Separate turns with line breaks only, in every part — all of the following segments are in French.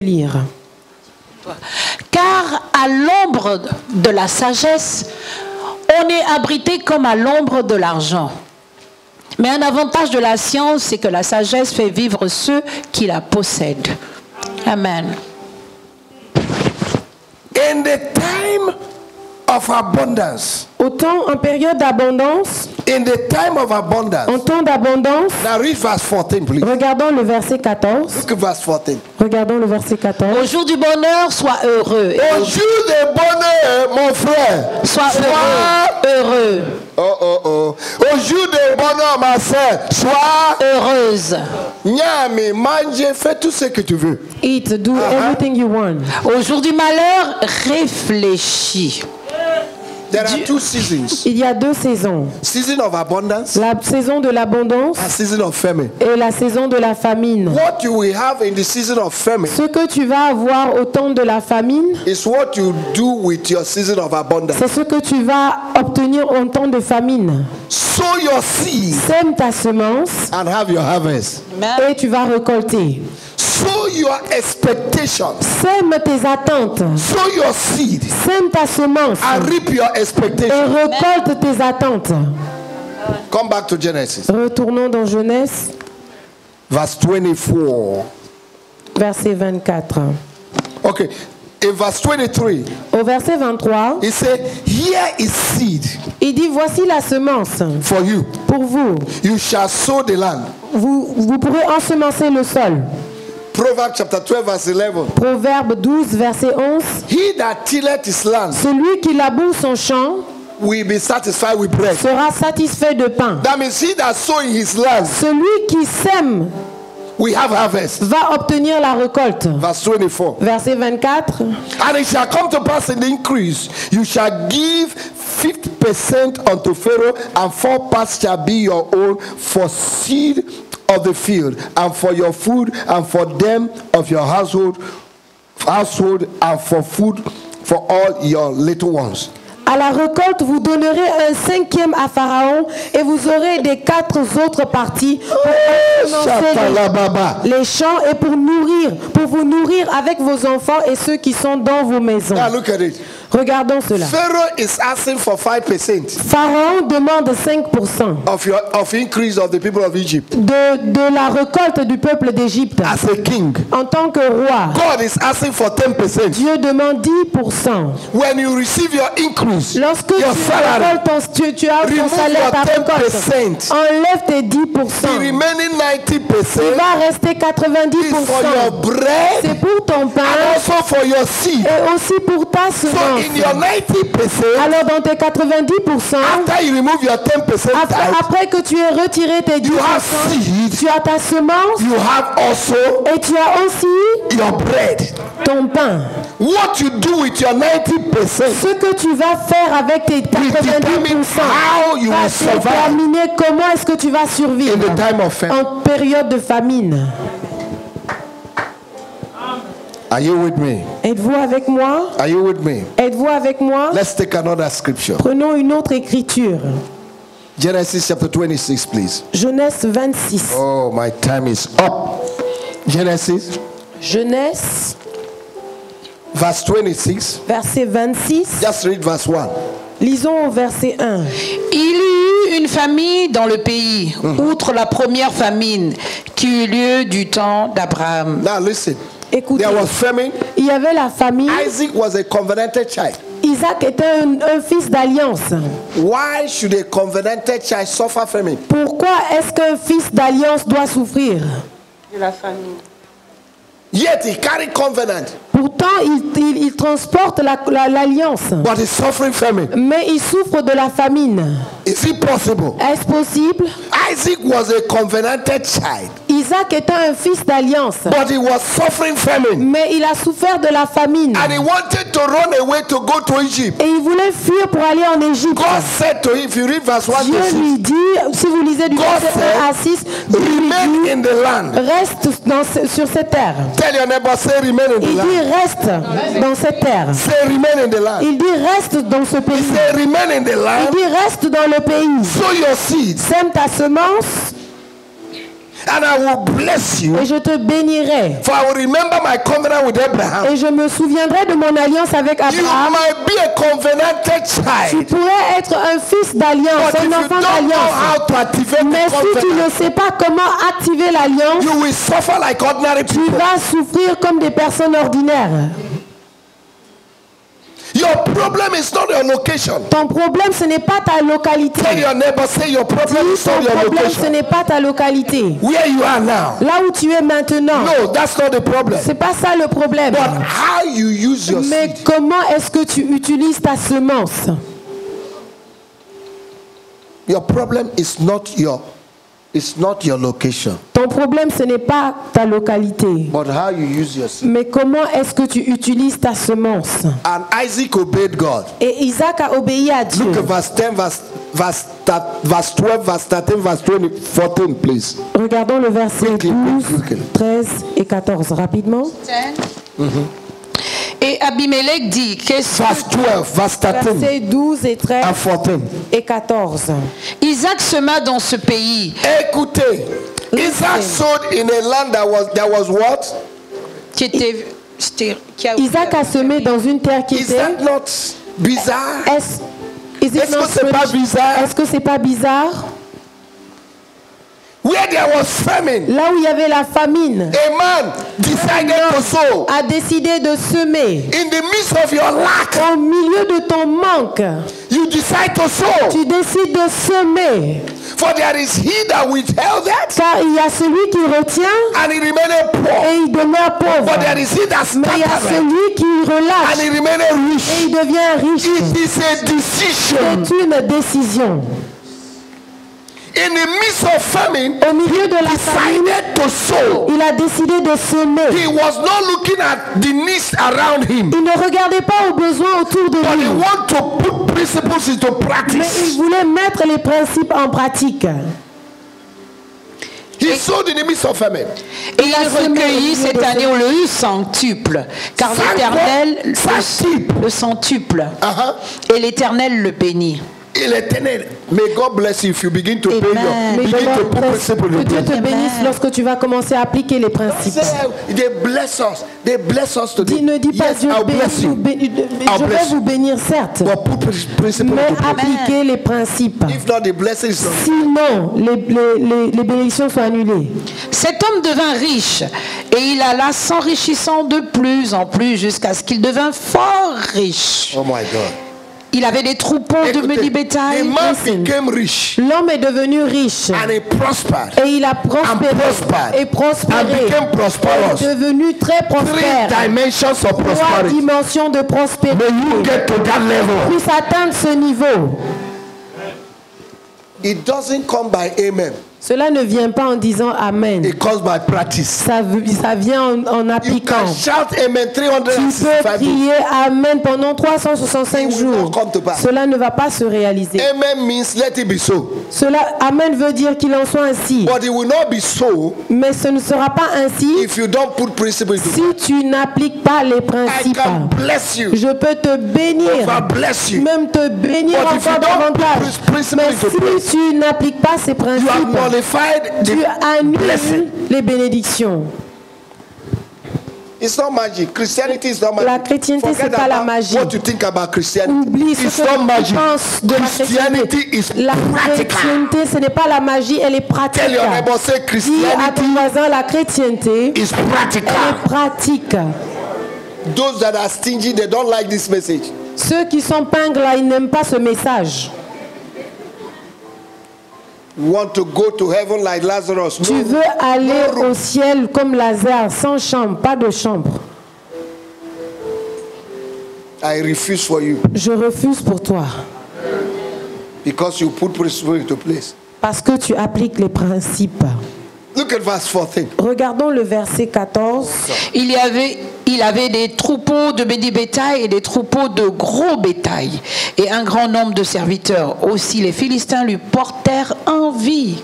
lire.
Car à l'ombre de la sagesse, on est abrité comme à l'ombre de l'argent. Mais un avantage de la science, c'est que la sagesse fait vivre ceux qui la possèdent. Amen.
In the time of abundance.
Autant en période d'abondance.
In the time of abundance.
En temps d'abondance.
Now read verse 14, please.
Regardons le verset 14.
Look at verse 14.
Regardons le verset 14.
Au jour du bonheur, sois heureux.
Au jour du bonheur, mon frère,
sois heureux.
Au jour du bonheur, ma soeur, sois
heureuse.
Nyame, mange, fais tout ce que tu veux.
Eat, do everything you want.
Au jour du malheur, réfléchis.
There are two seasons.
Il y a deux saisons.
Season of abundance.
La saison de l'abondance.
And season of famine.
Et la saison de la famine.
What you will have in the season of famine.
Ce que tu vas avoir au temps de la famine.
Is what you do with your season of abundance.
C'est ce que tu vas obtenir au temps de famine.
Sow your seed.
Sème ta semence.
And have your harvest.
Et tu vas récolter.
Sow your expectations.
Sème tes attentes.
Sow your seed.
Sème ta semence.
And reap your expectations.
Et récolte tes attentes.
Come back to Genesis.
Retournons dans Genèse.
Verse 24.
Verset 24.
Okay. In verse 23.
Au verset 23.
He said, "Here is seed."
Il dit, voici la semence.
For you.
Pour vous.
You shall sow the land.
Vous pourrez ensemencer le sol.
Proverbs chapter 12 verse 11.
Proverbe 12 verset 11.
He that tilleth his land.
Celui qui laboure son champ
will be satisfied with bread.
Sera satisfait de pain.
That means he that sowing his land.
Celui qui sème
we have harvest.
Va obtenir la récolte.
Verse 24.
Verset 24.
And it shall come to pass in the increase, you shall give 50% unto Pharaoh, and 4 parts shall be your own for seed of the field, and for your food, and for them of your household, and for food for all your little ones.
À la récolte, vous donnerez un 5e à Pharaon, et vous aurez des 4 autres parties pour les champs et pour vous nourrir avec vos enfants et ceux qui sont dans vos maisons.
Now look at it.
Regardons cela.
Pharaoh is asking for 5%.
Pharaon demande 5%
of increase of the people of Egypt.
De la récolte du peuple d'Égypte.
As a king.
En tant que roi.
God is asking for 10%.
Dieu demande 10%.
When you receive your increase,
lorsque tu récoltes tu as ton salaire, ta récolte, enlève tes 10%.
The remaining 90%.
Il va rester 90%.
For your bread.
C'est pour ton pain.
And also for your seed.
Et aussi pour ta semence.
In your 90%,
alors dans tes 90%,
after you remove your 10%,
après que tu aies retiré tes 10%, tu as ta semence,
you have also
et tu as aussi
your bread.
Ton pain.
What you do with your 90%,
ce que tu vas faire avec tes 90%, va déterminer comment est-ce que tu vas survivre
in the time of famine.
En période de famine.
Are you with me?
Êtes-vous avec moi?
Are you with me?
Êtes-vous avec moi?
Let's take another scripture.
Prenons une autre écriture.
Genesis chapter 26, please.
Genèse 26.
Oh, my time is up. Genesis.
Genèse.
Verse 26.
Verset 26.
Just read verse 1.
Lisons au verset 1.
Il y eut une famine dans le pays, outre la première famine qui eut lieu du temps d'Abraham.
Now listen.
Écoutez,
there was famine.
Il y avait la famine.
Isaac was a covenanted child.
Isaac était un fils d'alliance.
Why should a covenanted child suffer famine?
Pourquoi est-ce qu'un fils d'alliance doit souffrir
de la famine?
Yet he carried covenant.
Pourtant, il transporte l'alliance.
But he's suffering famine.
Mais il souffre de la famine.
Is it possible?
Est-ce possible?
Isaac was a covenanted child.
Isaac était un fils d'alliance.
But he was suffering famine.
Mais il a souffert de la famine.
And he wanted to run away to go to Egypt.
Et il voulait fuir pour aller en Égypte.
God said to him, if you read verse 1
Dieu
to 6,
lui dit, si vous lisez du verset 1 à 6,
remain in the land.
Reste sur cette terre.
Tell your neighbor, say remain in the land.
Il dit reste dans cette terre.
Say remain in the land.
Il dit reste dans ce pays.
Say remain in the land.
Il dit reste dans le pays.
Sow your seed.
Sème ta semence.
And I will bless you.
Et je te bénirai.
For I will remember my covenant with Abraham.
Et je me souviendrai de mon alliance avec
You
Abraham.
might be a covenanted
Tu
child.
pourrais être un fils d'alliance,
But if
un
you
enfant
don't know
d'alliance.
how to activate
Mais
the
si tu ne
covenant,
sais pas comment activer l'alliance,
you will suffer like ordinary
tu
people.
vas souffrir comme des personnes ordinaires.
Your problem is not your location.
Ton problème, ce n'est pas ta localité.
Tell your neighbor, say your problem
Dis,
is not
ton
your
problème, ce
location.
n'est pas ta localité.
Where you are now.
Là où tu es maintenant,
No, that's not the problem.
c'est pas ça le problème.
But how you use your
Mais
seed.
comment est-ce que tu utilises ta semence?
Your problem is not your location,
Ton problème, ce n'est pas ta localité.
but how you use your seed.
Mais comment est-ce que tu utilises ta semence?
And Isaac obeyed God.
Et Isaac a obéi à Dieu.
Look at verse 10, verse 12, verse 13, verse 20, 14, please.
Regardons le verset
Quickly,
12,
quickly.
13 et 14 rapidement.
Et Abimelech dit, qu'est-ce
Verse 12, verse 13
Versets 12 et 13
and 14.
et 14.
Isaac sema dans ce pays
Écoutez, Isaac sowed in a land that was what?
qui a
Isaac a semé dans une terre qui
Is
était...
that not bizarre?
Is it
Est-ce
not
que c'est pas
strange?
bizarre?
Est-ce que c'est pas bizarre?
Where there was famine,
Là où il y avait la famine,
a man decided to sow.
a décidé de semer.
In the midst of your lack,
Au milieu de ton manque,
you decide to sow.
tu décides de semer.
For there is he that withheld that,
Car il y a celui qui retient
and he remained poor.
et il demeure pauvre.
But there is he that
Mais il y a
scattered,
celui qui
and
relâche
he remained
et
rich.
il devient riche.
It is a decision.
C'est une décision.
In the midst of famine,
Au milieu de la famine,
decided to sow.
il a décidé de semer.
He was not looking at the needs around him,
Il ne regardait pas aux besoins autour de
but he
lui,
wanted to put principles into
mais il
practice.
voulait mettre les principes en pratique.
He sowed in the midst of famine.
Et il recueillit cette année au le centuple, car l'Éternel le centuple, et l'Éternel le bénit.
Il est éternel. May God bless you if you begin to pay
Amen.
your,
Mais
begin to put
que
principles in
Dieu te
place.
bénisse lorsque tu vas commencer à appliquer les principes.
They bless us. They bless us today.
Ne dis pas
Yes,
Dieu
I'll bless you.
je vais vous bénir certes,
But put principles
mais
into place.
appliquez les principes.
If not, the blessing is not.
Sinon, les bénédictions sont annulées.
Cet homme devint riche, et il alla s'enrichissant de plus en plus jusqu'à ce qu'il devint fort riche.
Oh my God.
Il avait des troupeaux de
Écoutez,
menus bétail.
the man
Listen.
became rich
L'homme est devenu riche
and he prospered
et il a prospéré
prospered.
et
and
prospéré.
became
Il
prosperous.
est devenu très
3
prospère.
dimensions of
3
prosperity.
dimensions de prospérité.
May you get to that level.
Puisse atteindre ce niveau.
It doesn't come by amen.
Cela ne vient pas en disant Amen.
It comes by practice.
Ça vient en
You
appliquant.
can shout amen
Tu peux
365 days.
crier Amen pendant 365
It will not
jours.
come to pass.
Cela ne va pas se réaliser.
Amen means let it be so.
Amen veut dire qu'il en soit ainsi.
But it will not be so
Mais ce ne sera pas ainsi
if you don't put principles into place.
si tu n'appliques pas les
I
principes.
can bless you.
Je peux te bénir,
Over bless you.
même te bénir
But if you
encore
don't put
davantage.
principles
Mais
into place,
si tu n'appliques pas ces
you have
principes,
nullified
tu
the
annules
blessing.
les bénédictions.
It's not magic. Christianity is not magic.
La chrétienté,
Forget
c'est pas la
about
magie.
what you think about Christianity.
Oublie ce
It's
que
not
tu
magic.
penses de la
Christianity
chrétienté.
is
La
practical.
chrétienté, ce n'est pas la magie, elle est pratique.
Tell your neighbor, say
Dis à
Christianity
ton voisin, la chrétienté,
is
elle
practical.
est pratique.
Those that are stingy, they don't like this message.
Ceux qui sont pingres là, ils n'aiment pas ce message.
You want to go to heaven like Lazarus.
Tu veux aller au ciel comme Lazare, sans chambre, pas de chambre.
I refuse for you
Je refuse pour toi.
because you put principle into place.
Parce que tu appliques les principes.
Look at verse 14.
Regardons le verset 14.
Il avait des troupeaux de béni bétail et des troupeaux de gros bétail et un grand nombre de serviteurs. Aussi les Philistins lui portèrent envie.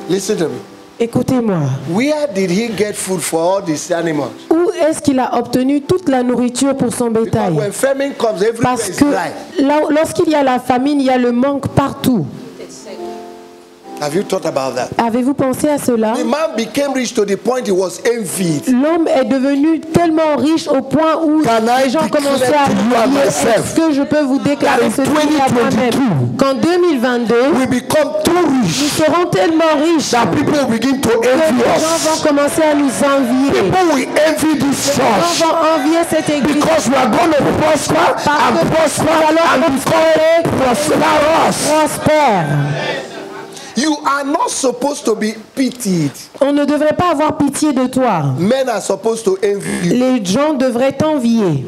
Listen to me.
Écoutez-moi.
Where did he get food for all these animals?
Où est-ce qu'il a obtenu toute la nourriture pour son
Because
bétail?
when famine comes, everywhere
Parce
is
que
dry.
lorsqu'il y a la famine, il y a le manque partout.
Have you thought about that?
Avez-vous pensé à cela?
The man became rich to the point he was envied.
L'homme est devenu tellement riche au point où les gens commençaient à dire, est-ce que je peux vous déclarer ceci à moi-même? Qu'en 2022, nous serons tellement riches que les gens vont commencer à nous envier. Les gens vont envier cette église. Parce que nous allons prospère.
You are not supposed to be pitied.
On ne devrait pas avoir pitié de toi.
Men are supposed to envy you.
Les gens devraient t'envier.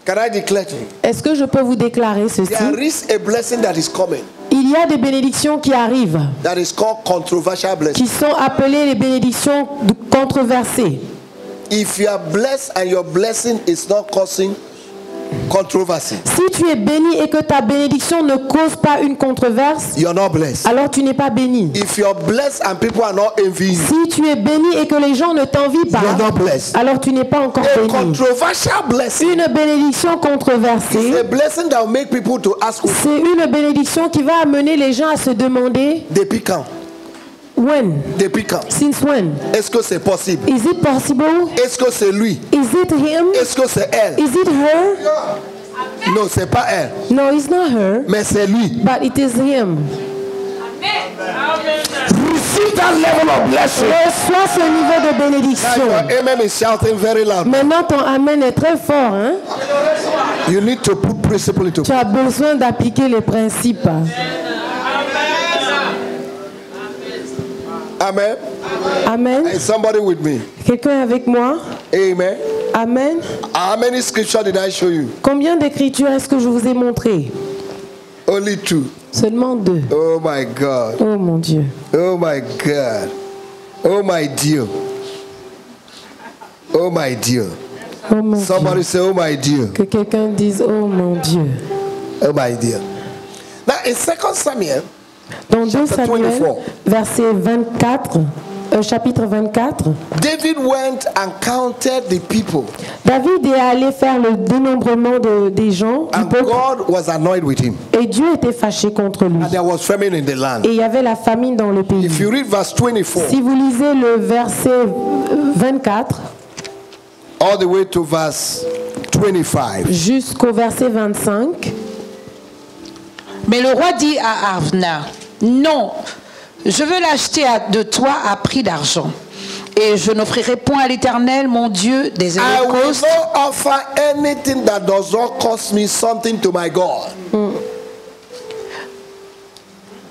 Can I declare to you?
Est-ce que je peux vous déclarer ceci?
There is a blessing that is coming.
Il y a des bénédictions qui arrivent,
That is called controversial blessing.
qui sont appelées les bénédictions controversées.
If you are blessed and your blessing is not causing controversy,
Si tu es béni et que ta bénédiction ne cause pas une controverse,
you are not blessed.
alors tu n'es pas béni.
If you are blessed and people are not envying you,
Si tu es béni et que les gens ne t'envient pas,
you are not blessed.
alors tu n'es pas encore
A
béni.
controversial blessing
Une bénédiction
is
controversée,
a blessing that will make people to ask who
c'est une bénédiction qui va amener les gens à se demander
they pick up.
when,
They pick up.
since when,
Est-ce que c'est possible?
is it possible,
Est-ce que c'est lui?
is it him,
Est-ce que c'est elle?
is it her?
Non, c'est pas elle,
No, it's not her,
mais c'est lui.
but it is him.
Receive that level of blessing.
Reçois ce niveau de
Now
bénédiction.
your amen is shouting very loud.
Maintenant ton amen est très fort, hein?
You need to put principle into.
Tu as besoin d'appliquer les principes.
Amen.
Amen.
Is somebody with me?
Quelqu'un avec moi?
Amen.
Amen.
How many scriptures did I show you?
Combien d'écritures est-ce que je vous ai montré?
Only 2.
Seulement 2.
Oh my God.
Oh mon Dieu.
Oh my God. Oh my dear. Oh my dear.
Oh mon
Somebody
Dieu.
say, oh my dear.
Que quelqu'un dise, oh mon Dieu.
Oh my dear. Now in 2 Samuel,
Dans 2
Chapter
Samuel,
24.
verset 24, chapitre 24,
David went and counted the people,
David est allé faire le dénombrement des gens du
and
peuple,
God was annoyed with him.
et Dieu était fâché contre lui.
And there was famine in the land.
Et il y avait la famine dans le pays.
If you read verse 24
Si vous lisez le verset 24
all the way to verse 25,
jusqu'au verset 25,
Mais le roi dit à Arvna, non, je veux l'acheter de toi à prix d'argent. Et je n'offrirai point à l'Éternel, mon Dieu, des
I will
holocaustes.
not offer anything that does not cost me something to my God.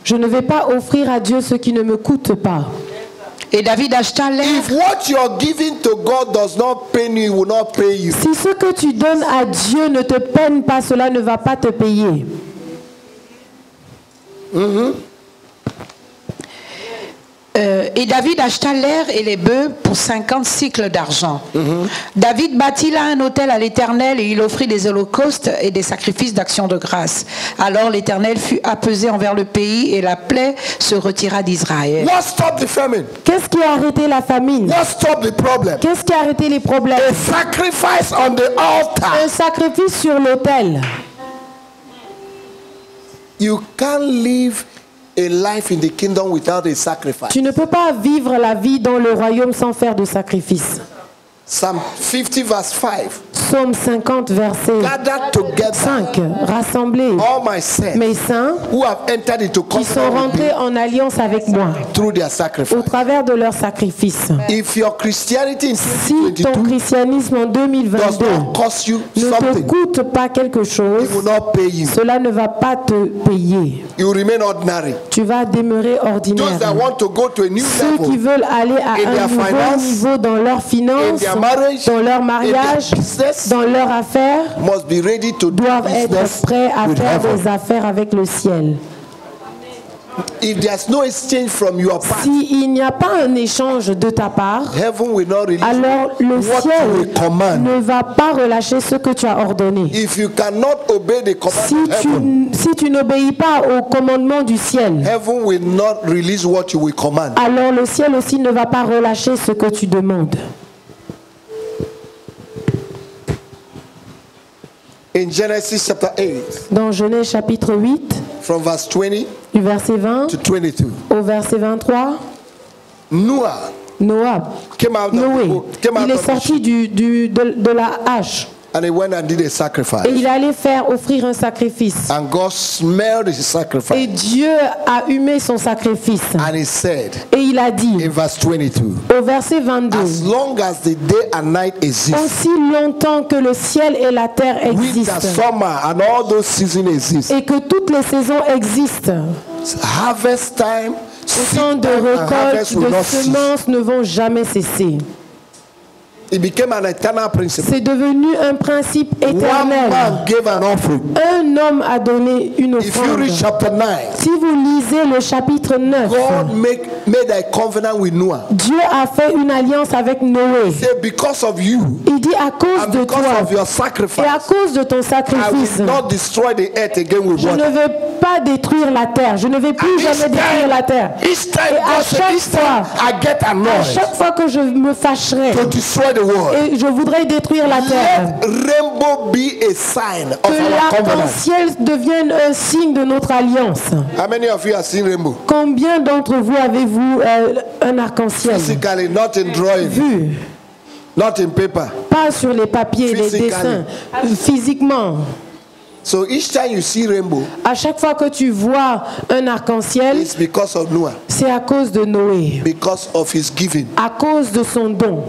je ne vais pas offrir à Dieu ce qui ne me coûte pas.
Et David acheta l'air.
If what you are giving to God does not pay you, he will not pay you.
Si ce que tu donnes à Dieu ne te peine pas, cela ne va pas te payer.
Et David acheta l'air et les bœufs pour 50 cycles d'argent. David bâtit là un autel à l'Éternel et il offrit des holocaustes et des sacrifices d'action de grâce. Alors l'Éternel fut apaisé envers le pays et la plaie se retira d'Israël.
What stopped the famine?
Qu'est-ce qui a arrêté la famine?
What stopped the problem?
Qu'est-ce qui a arrêté les problèmes?
A sacrifice on the altar.
Un sacrifice sur l'autel.
You can't live a life in the kingdom without a sacrifice.
Tu ne peux pas vivre la vie dans le royaume sans faire de sacrifice.
Psalm 50 verse 5.
Psaume 50, verset
Gather together
5. Rassemblez
all my saints
mes saints
who have entered into
qui sont
covenant with
rentrés
me
en alliance avec moi
through their
au
sacrifice.
travers de leur sacrifice.
If your Christianity in
Si ton
2022
christianisme en
does
2022
not cost you
ne te
something,
coûte pas quelque chose,
it will not pay you.
cela ne va pas te payer.
You remain ordinary.
Tu vas demeurer
Those
ordinaire.
that want to go to a new
Ceux qui
level
veulent aller à
in
un
their
nouveau
finance,
niveau dans leurs
in
finances,
their marriage,
dans leur
in
mariage,
their business,
dans leur affaire,
must be ready to do
doivent être
business
prêts à
with
faire
heaven.
des affaires avec le ciel.
If there's no exchange from your part,
S'il n'y a pas un échange de ta part,
heaven will not release
alors le
what you
ciel
will command.
ne va pas relâcher ce que tu as ordonné.
If you cannot obey the command of heaven,
Si tu n'obéis pas au commandement du ciel,
heaven will not release what you will command.
alors le ciel aussi ne va pas relâcher ce que tu demandes.
In Genesis chapter 8,
Dans Genèse chapitre 8,
from verse 20
du verset 20
to 22,
au verset 23.
Noah
Noé,
came out
il est sorti de la hache.
and he went and did a sacrifice.
Et il allait offrir un sacrifice.
And God smelled his sacrifice.
Et Dieu a humé son sacrifice.
And he said,
Et il a dit,
in verse 22,
au verset 22,
as long as the day and night exist,
aussi longtemps que le ciel et la terre
winter,
existent,
summer, and all those seasons exist,
et que toutes les saisons existent,
harvest time,
autant
seed
de
time, and harvest
récoltes,
will
de
not cease.
semences ne vont jamais cesser.
It became an eternal principle.
C'est devenu un principe
One
éternel.
man gave an offering.
Un homme a donné une
If you
offrande.
read chapter 9,
Si vous lisez le chapitre 9,
God made a covenant with Noah.
Dieu a fait une alliance avec Noé.
Say, because of you
Il dit à cause
and
de
because
toi
of your
et à
sacrifice,
cause de ton
I
sacrifice,
will not destroy the earth again with
je ne
water.
vais pas détruire la terre. Je ne vais plus jamais détruire la terre.
Each time,
Et à
God said,
chaque
each time I get
À
annoyed
chaque fois que je me fâcherai
to destroy the world,
et je voudrais détruire la terre,
let rainbow be a sign of
que
our covenant.
l'arc-en-ciel devienne un signe de notre alliance.
How many of you have seen rainbow?
Combien d'entre vous avez-vous un arc-en-ciel
Physically, not in drawing,
vu?
not in paper.
Pas sur les papiers, les
Physically.
dessins, physiquement.
So each time you see rainbow,
À chaque fois que tu vois un arc-en-ciel,
it's because of Noah,
c'est à cause de Noé,
because of his giving.
à cause de son don.